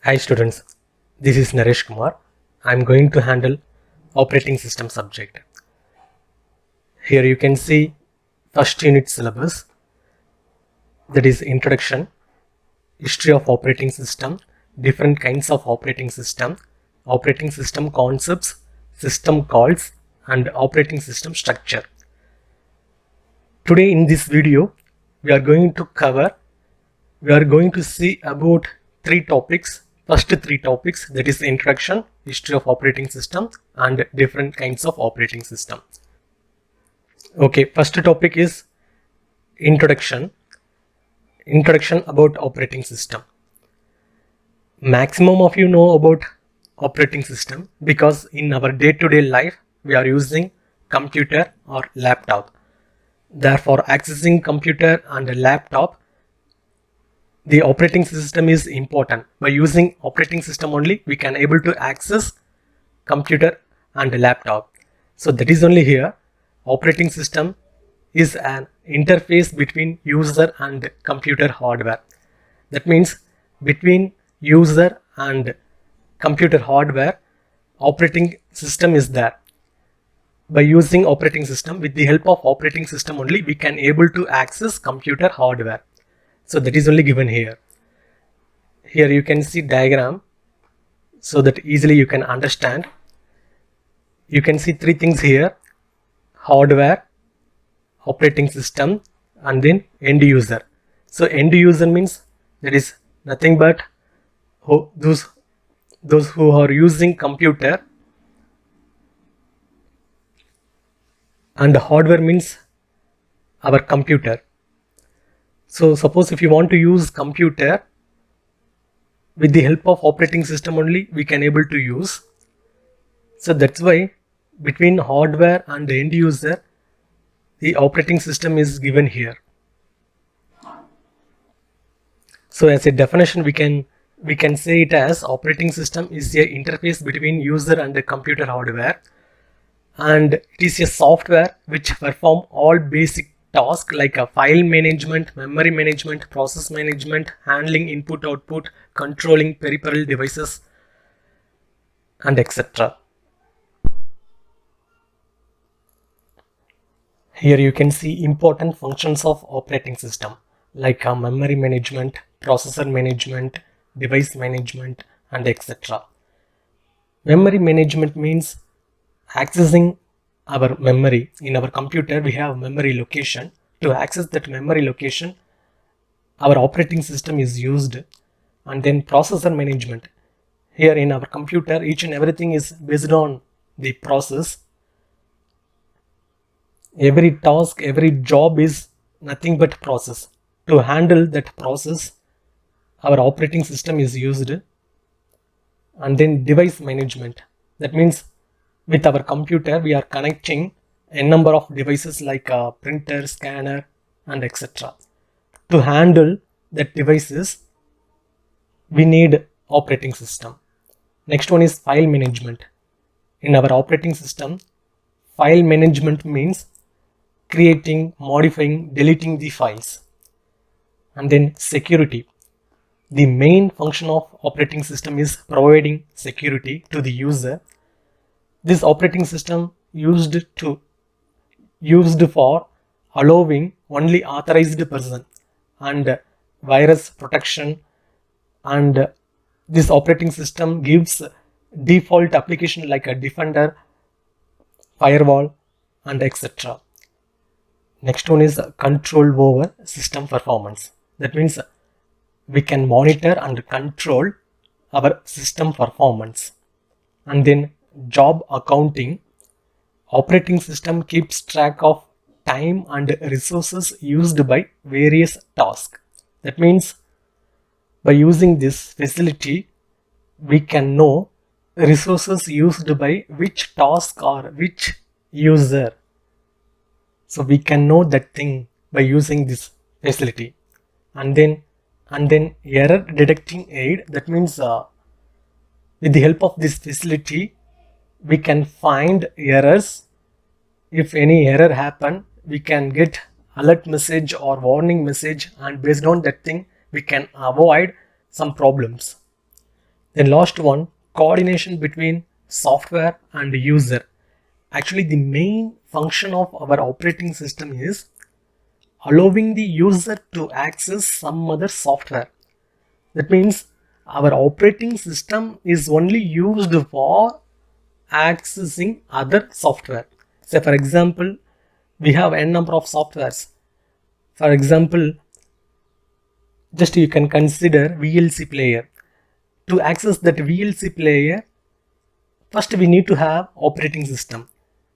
Hi students, this is Naresh Kumar. I am going to handle operating system subject. Here you can see first unit syllabus, that is introduction, history of operating system, different kinds of operating system concepts, system calls and operating system structure. Today in this video we are going to see about three topics. First three topics, that is introduction, history of operating system and different kinds of operating system. Okay, first topic is introduction about operating system. Maximum of you know about operating system because in our day-to-day life we are using computer or laptop. Therefore, accessing computer and laptop, the operating system is important. By using operating system only we can able to access computer and laptop. So that is only here. Operating system is an interface between user and computer hardware. That means between user and computer hardware, operating system is there. By using operating system, with the help of operating system only we can able to access computer hardware. So that is only given here. Here you can see diagram so that easily you can understand. You can see three things here: hardware, operating system and then end user. So end user means that is nothing but those who are using computer, and hardware means our computer. So suppose if you want to use computer, with the help of operating system only we can able to use. So that's why between hardware and the end user the operating system is given here. So as a definition we can say it as operating system is a interface between user and the computer hardware, and it is a software which perform all basic tasks like a file management, memory management, process management, handling input output, controlling peripheral devices and etc. Here you can see important functions of operating system like memory management, processor management, device management and etc. Memory management means accessing our memory. In our computer we have memory location. To access that memory location our operating system is used. And then processor management, here in our computer each and everything is based on the process. Every task, every job is nothing but process. To handle that process our operating system is used. And then device management, that means with our computer we are connecting a number of devices like a printer, scanner and etc. To handle that devices we need operating system. Next one is file management. In our operating system, file management means creating, modifying, deleting the files. And then security. The main function of operating system is providing security to the user. This operating system used for allowing only authorized person and virus protection, and this operating system gives default application like a Defender, firewall and etc. Next one is control over system performance. That means we can monitor and control our system performance. And then job accounting. Operating system keeps track of time and resources used by various tasks. That means by using this facility we can know resources used by which task or which user. So we can know that thing by using this facility. And then error detecting aid, that means with the help of this facility we can find errors. If any error happen we can get alert message or warning message, and based on that thing we can avoid some problems. Then last one, coordination between software and user. Actually, the main function of our operating system is allowing the user to access some other software. That means our operating system is only used for accessing other software. Say for example, we have n number of softwares. For example, just you can consider VLC player. To access that VLC player, first we need to have operating system.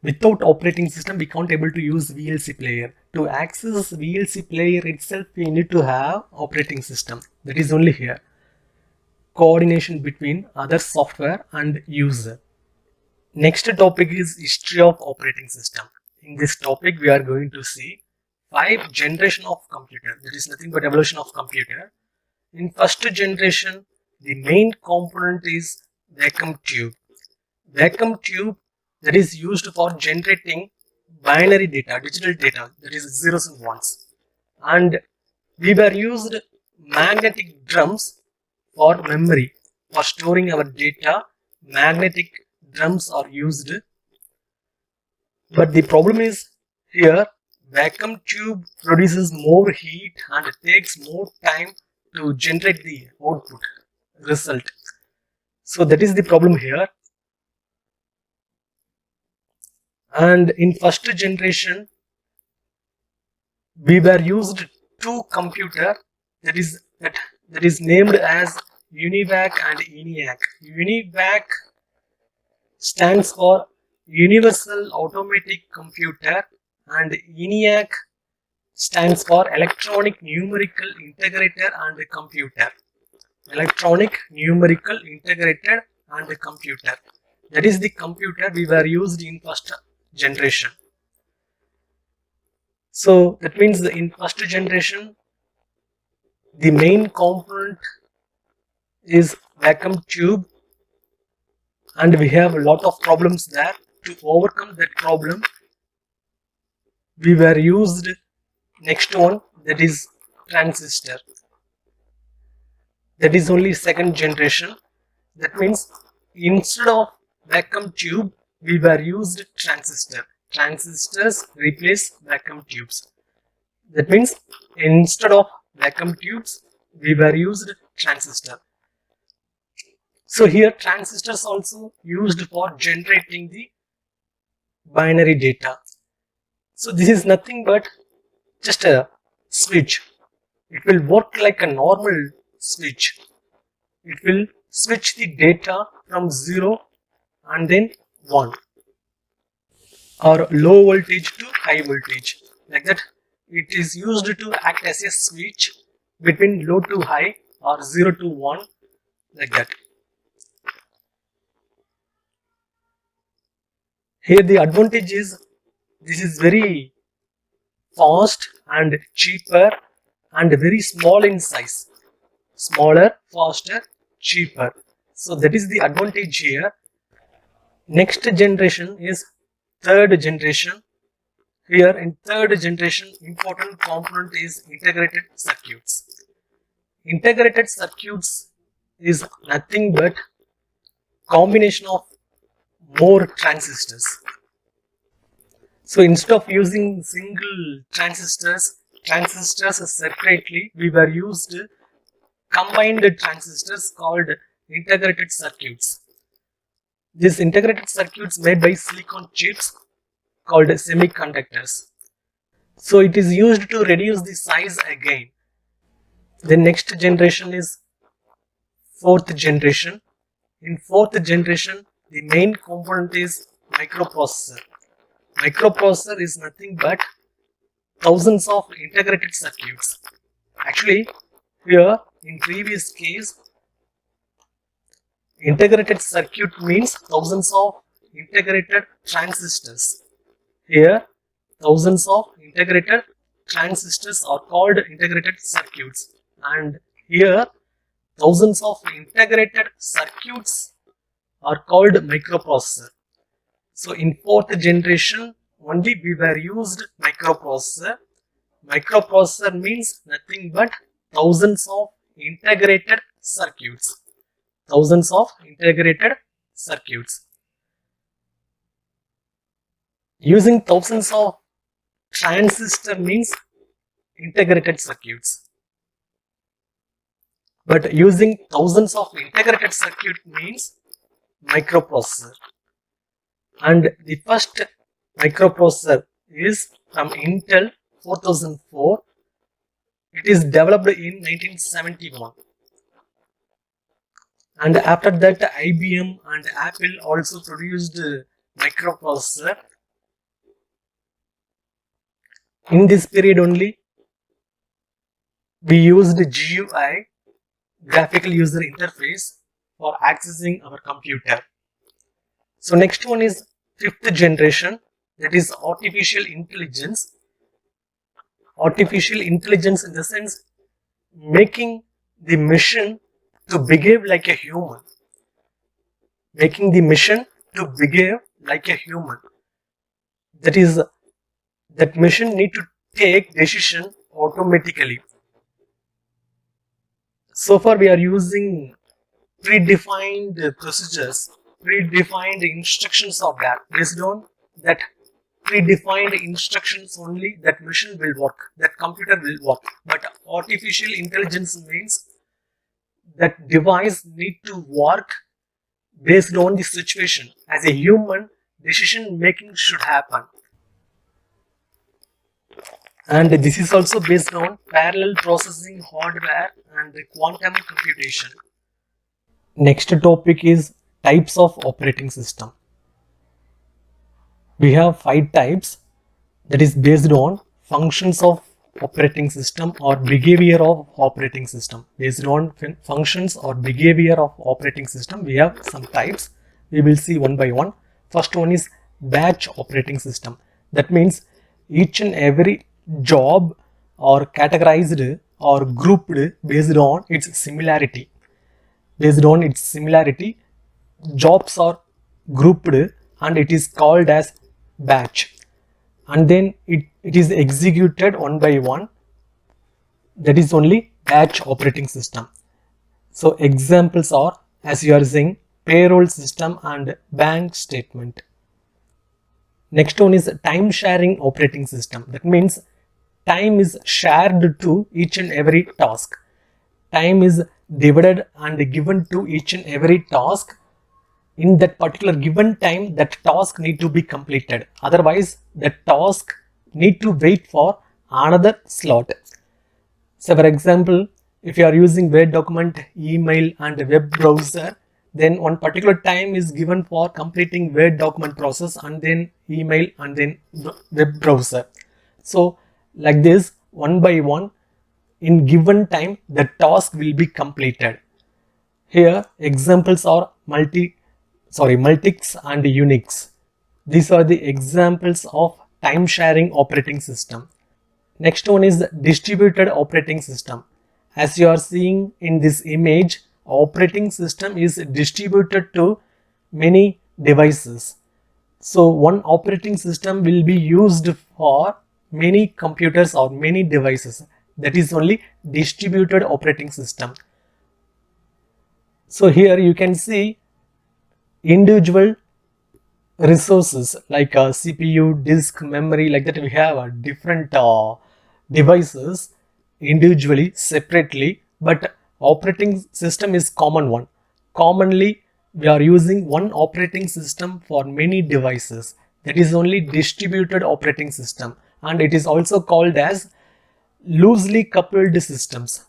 Without operating system, we can't able to use VLC player. To access VLC player itself, we need to have operating system. That is only here. Coordination between other software and user. Next topic is history of operating system. In this topic, we are going to see 5 generation of computer. That is nothing but evolution of computer. In first generation, the main component is vacuum tube. Vacuum tube that is used for generating binary data, digital data, that is zeros and ones. And we were used magnetic drums for memory. For storing our data, magnetic drums are used. But the problem is here, vacuum tube produces more heat and it takes more time to generate the output result. So that is the problem here. And in first generation, we were used 2 computer that is named as UNIVAC and ENIAC. UNIVAC stands for Universal Automatic Computer and ENIAC stands for Electronic Numerical Integrator and Computer. Electronic Numerical Integrated and Computer. That is the computer we were used in first generation. So that means in first generation, the main component is vacuum tube, and we have a lot of problems there. To overcome that problem, we were used next one, that is transistor. That is only second generation. That means instead of vacuum tube, we were used transistor. Transistors replace vacuum tubes. That means instead of vacuum tubes, we were used transistor. So here transistors also used for generating the binary data. So this is nothing but just a switch. It will work like a normal switch. It will switch the data from 0 and then 1, or low voltage to high voltage. Like that, it is used to act as a switch between low to high or 0 to 1, like that. Here the advantage is this is very fast and cheaper and very small in size. Smaller, faster, cheaper. So that is the advantage here. Next generation is third generation. Here in third generation, important component is integrated circuits. Integrated circuits is nothing but combination of more transistors. So instead of using single transistors separately, we were used combined transistors called integrated circuits. These integrated circuits made by silicon chips called semiconductors. So it is used to reduce the size again. The next generation is fourth generation. In fourth generation, the main component is microprocessor. Microprocessor is nothing but thousands of integrated circuits. Actually, here in previous case, integrated circuit means thousands of integrated transistors. Here, thousands of integrated transistors are called integrated circuits, and here thousands of integrated circuits are called microprocessor. So in fourth generation, only we were used microprocessor. Microprocessor means nothing but thousands of integrated circuits. thousands of integrated circuits. Using thousands of transistor means integrated circuits. But using thousands of integrated circuit means microprocessor. And the first microprocessor is from Intel 4004. It is developed in 1971. And after that, IBM and Apple also produced microprocessor. In this period only, we used GUI, graphical user interface, for accessing our computer. So next one is fifth generation, that is artificial intelligence. Artificial intelligence in the sense making the machine to behave like a human. Making the machine to behave like a human. That is, that machine need to take decision automatically. So far we are using predefined procedures, predefined instructions of that. Based on that predefined instructions only, that machine will work, that computer will work. But artificial intelligence means that device need to work based on the situation. As a human, decision making should happen. And this is also based on parallel processing hardware and quantum computation. Next topic is types of operating system. We have 5 types, that is based on functions of operating system or behavior of operating system. Based on functions or behavior of operating system, we have some types. We will see one by one. First one is batch operating system. That means each and every job are categorized or grouped based on its similarity. Based on its similarity, jobs are grouped and it is called as batch. And then it is executed one by one. That is only batch operating system. So examples are, as you are saying, payroll system and bank statement. Next one is time sharing operating system. That means time is shared to each and every task. Time is divided and given to each and every task. In that particular given time, that task need to be completed. Otherwise, that task need to wait for another slot. So for example, if you are using Word document, email and web browser, then one particular time is given for completing Word document process and then email and then web browser. So like this, one by one, in given time, the task will be completed. Here examples are multics and Unix. These are the examples of time sharing operating system. Next one is distributed operating system. As you are seeing in this image, operating system is distributed to many devices. So one operating system will be used for many computers or many devices. That is only distributed operating system. So here you can see individual resources like CPU, disk, memory, like that. We have different devices individually, separately, but operating system is common one. Commonly, we are using one operating system for many devices. That is only distributed operating system, and it is also called as loosely coupled systems.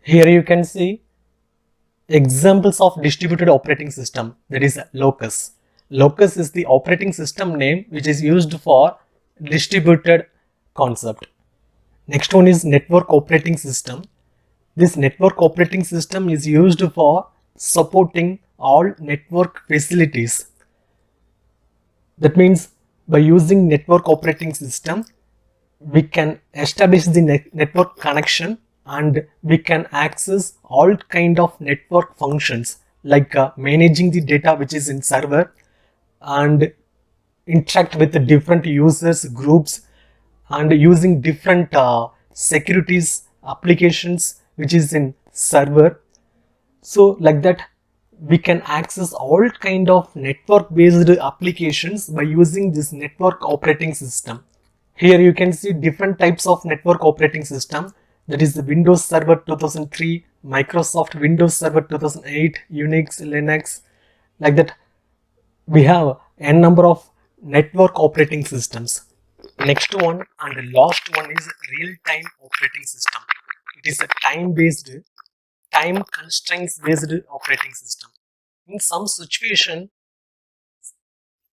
Here you can see examples of distributed operating system, that is locus. Locus is the operating system name which is used for distributed concept. Next one is network operating system. This network operating system is used for supporting all network facilities. That means by using network operating system, we can establish the network connection and we can access all kind of network functions like managing the data which is in server and interact with the different users groups and using different securities applications which is in server. So like that, we can access all kind of network based applications by using this network operating system. Here you can see different types of network operating system, that is the Windows Server 2003, Microsoft Windows Server 2008, Unix, Linux, like that. We have n number of network operating systems. Next one and the last one is real-time operating system. It is a time-based, time constraints-based operating system. In some situation,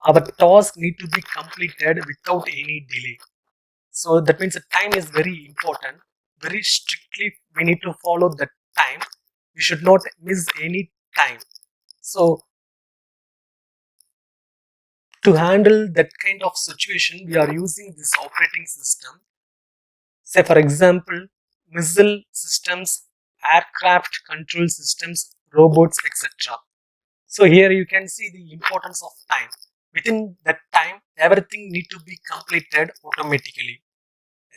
our task need to be completed without any delay. So that means the time is very important. Very strictly, we need to follow the time. We should not miss any time. So to handle that kind of situation, we are using this operating system. Say for example, missile systems, aircraft control systems, robots, etc. So here you can see the importance of time. Within that time, everything need to be completed automatically.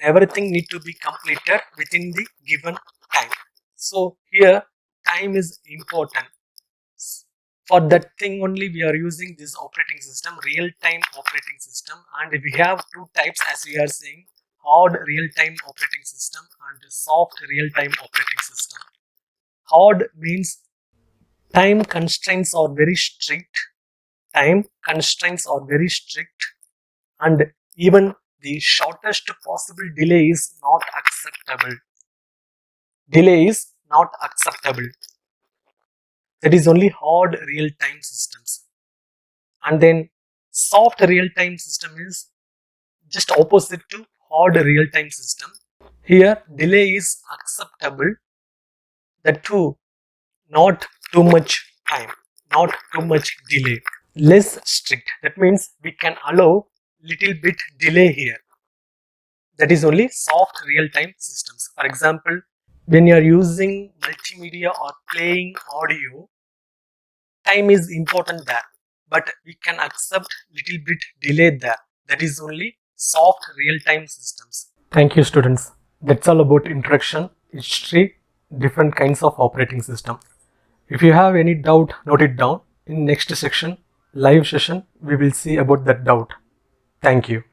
Everything need to be completed within the given time. So here time is important. For that thing only we are using this operating system, real-time operating system, and we have two types as we are saying, hard real-time operating system and soft real-time operating system. Hard means time constraints are very strict, and even the shortest possible delay is not acceptable. That is only hard real-time systems. And then soft real-time system is just opposite to hard real-time system. Here delay is acceptable, that too not too much time, not too much delay, less strict. That means we can allow little bit delay here. That is only soft real-time systems. For example, when you are using multimedia or playing audio, time is important there, but we can accept little bit delay there. That is only soft real-time systems. Thank you, students. That's all about introduction, history, different kinds of operating system. If you have any doubt, note it down. In next section, live session, we will see about that doubt. Thank you.